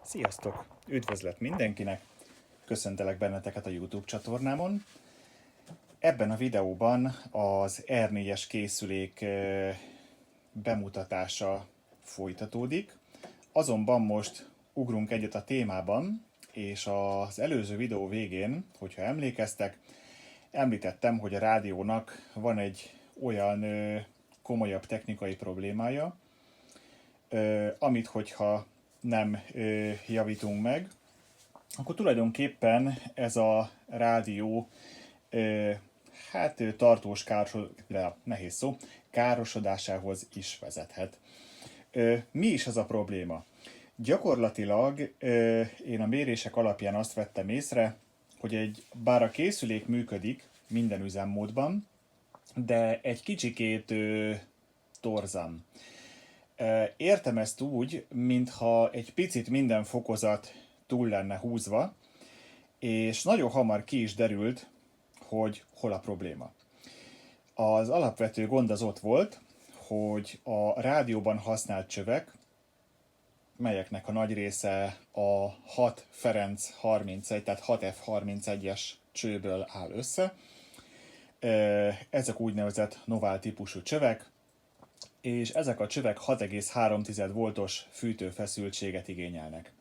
Sziasztok! Üdvözlet mindenkinek! Köszöntelek benneteket a YouTube csatornámon. Ebben a videóban az R4-es készülék bemutatása folytatódik. Azonban most ugrunk egyet a témában, és az előző videó végén, hogyha emlékeztek, említettem, hogy a rádiónak van egy olyan komolyabb technikai problémája, amit hogyha nem javítunk meg, akkor tulajdonképpen ez a rádió tartós károsodásához is vezethet. Mi is ez a probléma? Gyakorlatilag én a mérések alapján azt vettem észre, hogy bár a készülék működik minden üzemmódban, de egy kicsikét torzan. Értem ezt úgy, mintha egy picit minden fokozat túl lenne húzva, és nagyon hamar ki is derült, hogy hol a probléma. Az alapvető gond az ott volt, hogy a rádióban használt csövek, melyeknek a nagy része a 6 Ferenc 31, tehát 6F31-es csőből áll össze. Ezek úgynevezett Novál típusú csövek, és ezek a csövek 6,3 voltos fűtőfeszültséget igényelnek.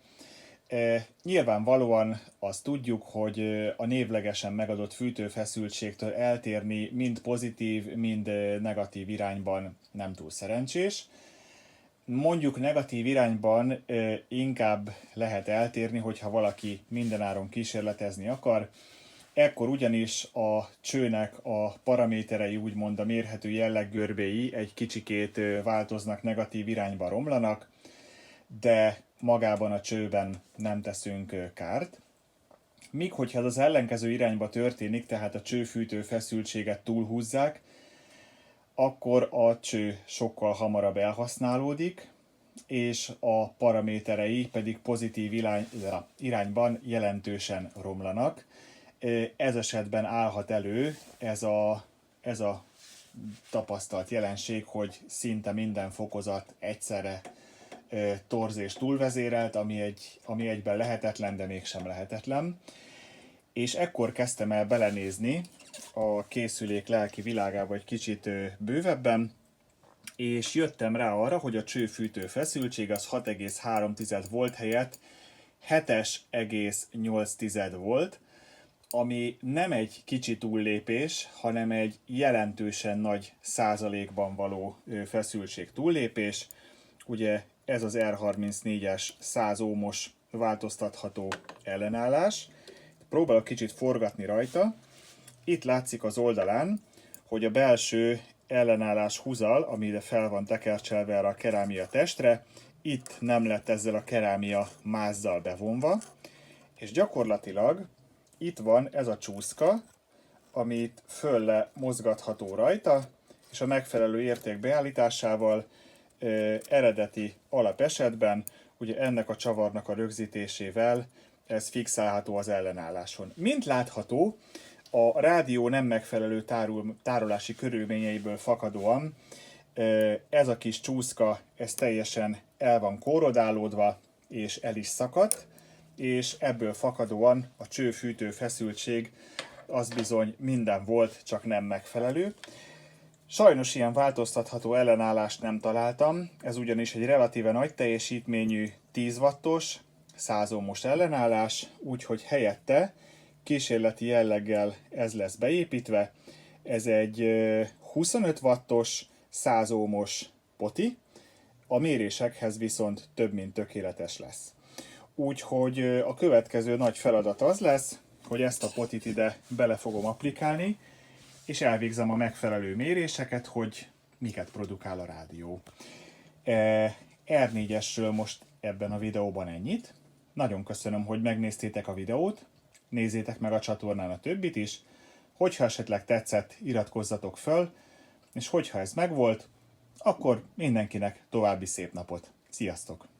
Nyilvánvalóan azt tudjuk, hogy a névlegesen megadott fűtőfeszültségtől eltérni mind pozitív, mind negatív irányban nem túl szerencsés. Mondjuk negatív irányban inkább lehet eltérni, hogyha valaki mindenáron kísérletezni akar. Ekkor ugyanis a csőnek a paraméterei, úgymond a mérhető jelleggörbéi egy kicsikét változnak, negatív irányba romlanak, de magában a csőben nem teszünk kárt. Míg hogyha ez az ellenkező irányba történik, tehát a csőfűtő feszültséget túlhúzzák, akkor a cső sokkal hamarabb elhasználódik, és a paraméterei pedig pozitív irányban jelentősen romlanak. Ez esetben állhat elő ez a tapasztalt jelenség, hogy szinte minden fokozat egyszerre torz és túlvezérelt, ami egyben lehetetlen, de mégsem lehetetlen. És ekkor kezdtem el belenézni a készülék lelki világába egy kicsit bővebben, és jöttem rá arra, hogy a csőfűtő feszültség az 6,3 volt helyett 7,8 volt, ami nem egy kicsi túllépés, hanem egy jelentősen nagy százalékban való feszültség túllépés. Ugye ez az R34-es 100 ohmos változtatható ellenállás. Próbálok kicsit forgatni rajta. Itt látszik az oldalán, hogy a belső ellenállás húzal, amire fel van tekercselve erre a kerámia testre, itt nem lett ezzel a kerámia mázzal bevonva, és gyakorlatilag itt van ez a csúszka, amit fölle mozgatható rajta, és a megfelelő érték beállításával eredeti alapesetben, ugye ennek a csavarnak a rögzítésével ez fixálható az ellenálláson. Mint látható, a rádió nem megfelelő tárolási körülményeiből fakadóan ez a kis csúszka, ez teljesen el van korrodálódva, és el is szakadt, és ebből fakadóan a csőfűtő feszültség az bizony minden volt, csak nem megfelelő. Sajnos ilyen változtatható ellenállást nem találtam, ez ugyanis egy relatíve nagy teljesítményű 10 wattos, 100 ohmos ellenállás, úgyhogy helyette kísérleti jelleggel ez lesz beépítve. Ez egy 25 wattos, 100 ohmos poti, a mérésekhez viszont több mint tökéletes lesz. Úgyhogy a következő nagy feladat az lesz, hogy ezt a potit ide bele fogom applikálni, és elvégzem a megfelelő méréseket, hogy miket produkál a rádió. R4-esről most ebben a videóban ennyit. Nagyon köszönöm, hogy megnéztétek a videót, nézzétek meg a csatornán a többit is, hogyha esetleg tetszett, iratkozzatok föl, és hogyha ez megvolt, akkor mindenkinek további szép napot. Sziasztok!